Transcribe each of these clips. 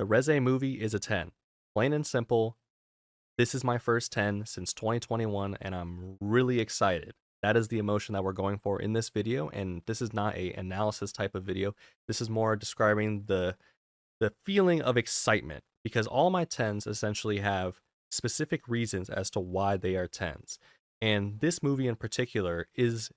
The Reze movie is a 10. Plain and simple. This is my first 10 since 2021, and I'm really excited. That is the emotion that we're going for in this video, and this is not a analysis type of video. This is more describing the feeling of excitement because all my 10s essentially have specific reasons as to why they are 10s. And this movie in particular is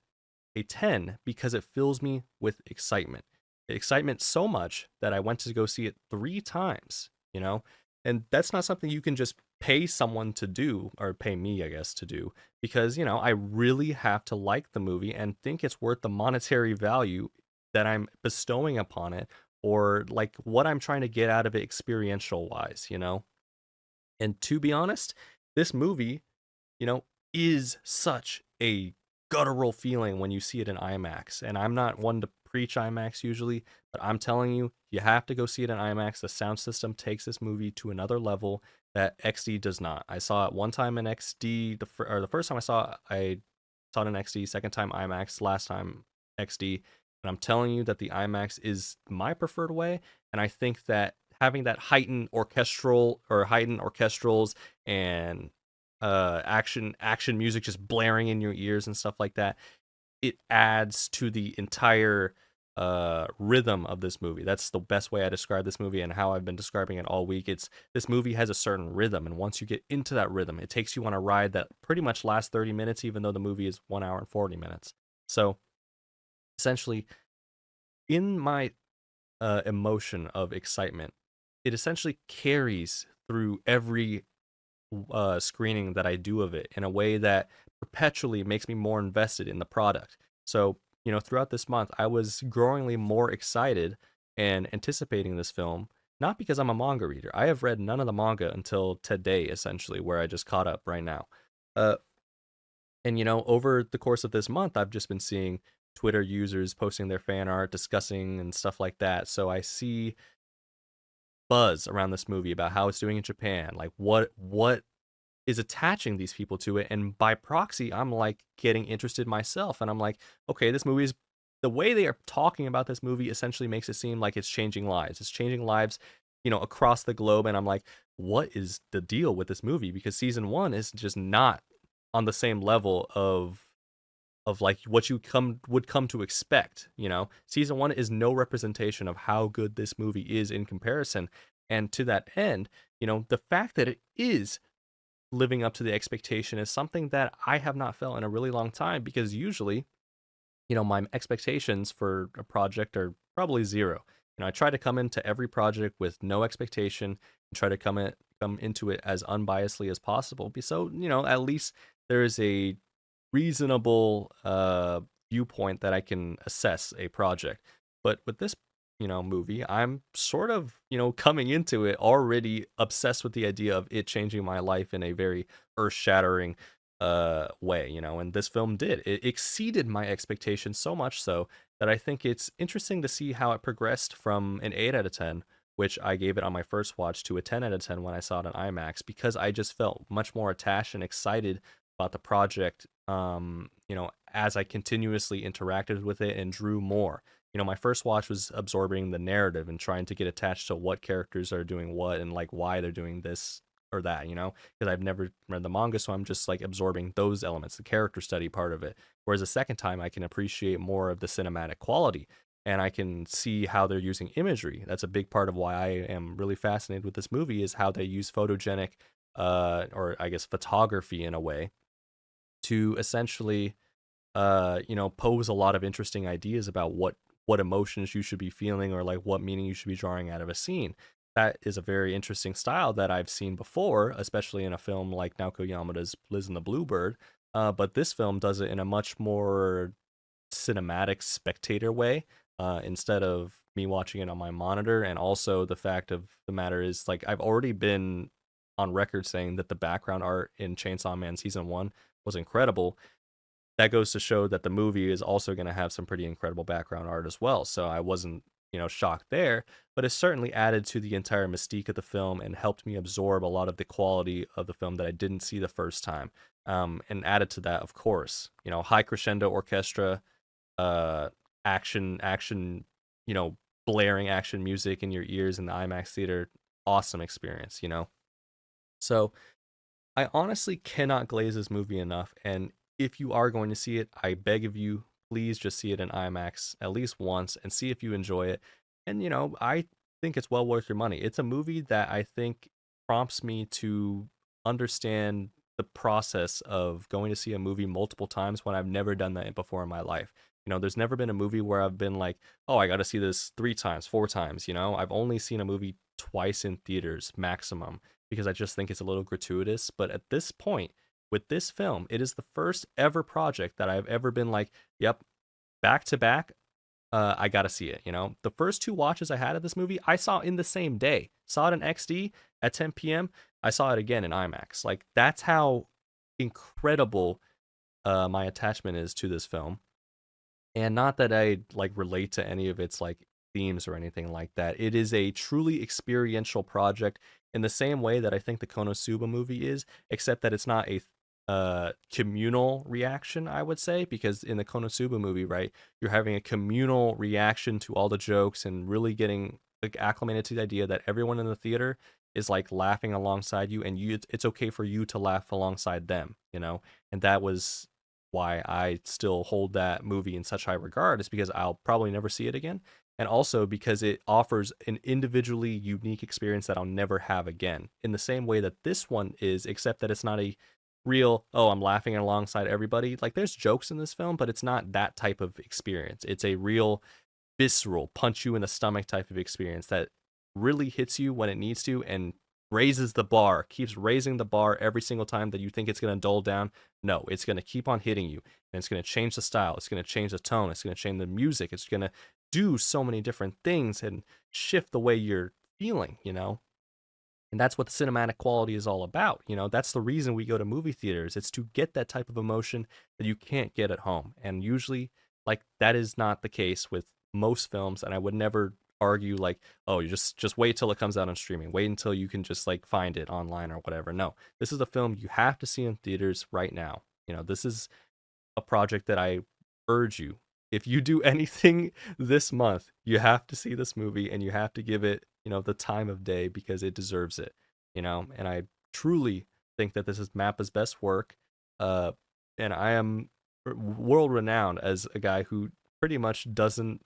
a 10 because it fills me with excitement. Excitement so much that I went to go see it 3 times. And that's not something you can just pay someone to do, or pay me, I guess, to do, because, I really have to like the movie and think it's worth the monetary value that I'm bestowing upon it, or like what I'm trying to get out of it experiential wise. And to be honest, this movie, you know, is such a guttural feeling when you see it in IMAX. And I'm not one to preach IMAX usually, but I'm telling you, you have to go see it in IMAX. The sound system takes this movie to another level that XD does not. I saw it one time in XD, the first time I saw it in XD, second time IMAX, last time XD. And I'm telling you that the IMAX is my preferred way. And I think that having that heightened orchestrals and action music just blaring in your ears and stuff like that, it adds to the entire rhythm of this movie. That's the best way I describe this movie and how I've been describing it all week. It's This movie has a certain rhythm, and once you get into that rhythm, it takes you on a ride that pretty much lasts 30 minutes, even though the movie is 1 hour and 40 minutes. So essentially, in my emotion of excitement, it essentially carries through every screening that I do of it in a way that perpetually makes me more invested in the product. So, throughout this month, I was growingly more excited and anticipating this film, not because I'm a manga reader. I have read none of the manga until today, essentially, where I just caught up right now. Uh, and, over the course of this month, I've just been seeing Twitter users posting their fan art, discussing and stuff like that. So I see buzz around this movie about how it's doing in Japan, like what is attaching these people to it, and by proxy I'm like getting interested myself, and I'm like, okay, this movie is, the way they are talking about this movie essentially makes it seem like it's changing lives. It's changing lives, across the globe, and I'm like, what is the deal with this movie? Because season 1 is just not on the same level of like what you would come to expect. Season 1 is no representation of how good this movie is in comparison. And to that end, the fact that it is living up to the expectation is something that I have not felt in a really long time, because usually, my expectations for a project are probably zero. I try to come into every project with no expectation and try to come into it as unbiasedly as possible. So, at least there is a reasonable viewpoint that I can assess a project. But with this, movie, I'm sort of, coming into it already obsessed with the idea of it changing my life in a very earth-shattering way, and this film did. It exceeded my expectations so much so that I think it's interesting to see how it progressed from an 8 out of 10, which I gave it on my first watch, to a 10 out of 10 when I saw it on IMAX, because I just felt much more attached and excited about the project, as I continuously interacted with it and drew more. My first watch was absorbing the narrative and trying to get attached to what characters are doing what and like why they're doing this or that, because I've never read the manga, so I'm just like absorbing those elements, the character study part of it. Whereas the second time, I can appreciate more of the cinematic quality, and I can see how they're using imagery. That's a big part of why I am really fascinated with this movie, is how they use photogenic, or I guess photography in a way, to essentially pose a lot of interesting ideas about what emotions you should be feeling, or like what meaning you should be drawing out of a scene. That is a very interesting style that I've seen before, especially in a film like Naoko Yamada's Liz and the Bluebird. But this film does it in a much more cinematic spectator way, instead of me watching it on my monitor. And also, the fact of the matter is, like, I've already been on record saying that the background art in Chainsaw Man season 1 was incredible. That goes to show that the movie is also going to have some pretty incredible background art as well. So I wasn't, shocked there, but it certainly added to the entire mystique of the film and helped me absorb a lot of the quality of the film that I didn't see the first time. And added to that, of course, high crescendo orchestra, uh, action, you know, blaring action music in your ears in the IMAX theater. awesome experience, you know? So I honestly cannot glaze this movie enough. And if you are going to see it, I beg of you, please just see it in IMAX at least once and see if you enjoy it. And, you know, I think it's well worth your money. It's a movie that I think prompts me to understand the process of going to see a movie multiple times when I've never done that before in my life. You know, there's never been a movie where I've been like, oh, I got to see this 3 times, 4 times. You know, I've only seen a movie twice in theaters maximum because I just think it's a little gratuitous. But at this point, with this film, it is the first ever project that I've ever been like, yep, back to back, I gotta see it. You know, the first 2 watches I had of this movie, I saw in the same day. Saw it in XD at 10 p.m. I saw it again in IMAX. Like that's how incredible my attachment is to this film. And not that I like relate to any of its like themes or anything like that. It is a truly experiential project in the same way that I think the Konosuba movie is, except that it's not a communal reaction, I would say, because in the Konosuba movie, right, you're having a communal reaction to all the jokes and really getting like acclimated to the idea that everyone in the theater is like laughing alongside you, and you it's okay for you to laugh alongside them, you know. And that was why I still hold that movie in such high regard, is because I'll probably never see it again. And also because it offers an individually unique experience that I'll never have again. In the same way that this one is, except that it's not a real, oh, I'm laughing alongside everybody. Like there's jokes in this film, but it's not that type of experience. It's a real visceral, punch you in the stomach type of experience that really hits you when it needs to and raises the bar, keeps raising the bar every single time that you think it's going to dull down. No, it's going to keep on hitting you, and it's going to change the style. It's going to change the tone. It's going to change the music. It's going to do so many different things and shift the way you're feeling, you know? And that's what the cinematic quality is all about. You know, that's the reason we go to movie theaters. It's to get that type of emotion that you can't get at home. And usually, like that is not the case with most films. And I would never argue like, oh, you just wait till it comes out on streaming. Wait until you can just like find it online or whatever. No, this is a film you have to see in theaters right now. You know, this is a project that I urge you. If you do anything this month, you have to see this movie and you have to give it, you know, the time of day because it deserves it, you know. And I truly think that this is Mappa's best work. Uh, and I am world renowned as a guy who pretty much doesn't,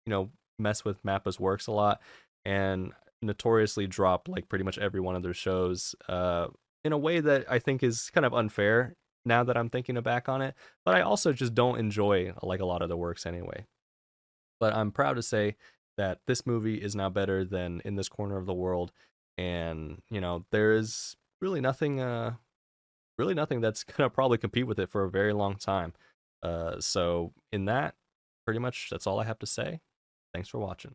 you know, mess with Mappa's works a lot and notoriously drop like pretty much every one of their shows in a way that I think is kind of unfair now that I'm thinking back on it. But I also just don't enjoy like a lot of the works anyway. But I'm proud to say that this movie is now better than In This Corner of the World, and you know there is really nothing that's gonna probably compete with it for a very long time. So in that, pretty much that's all I have to say. Thanks for watching.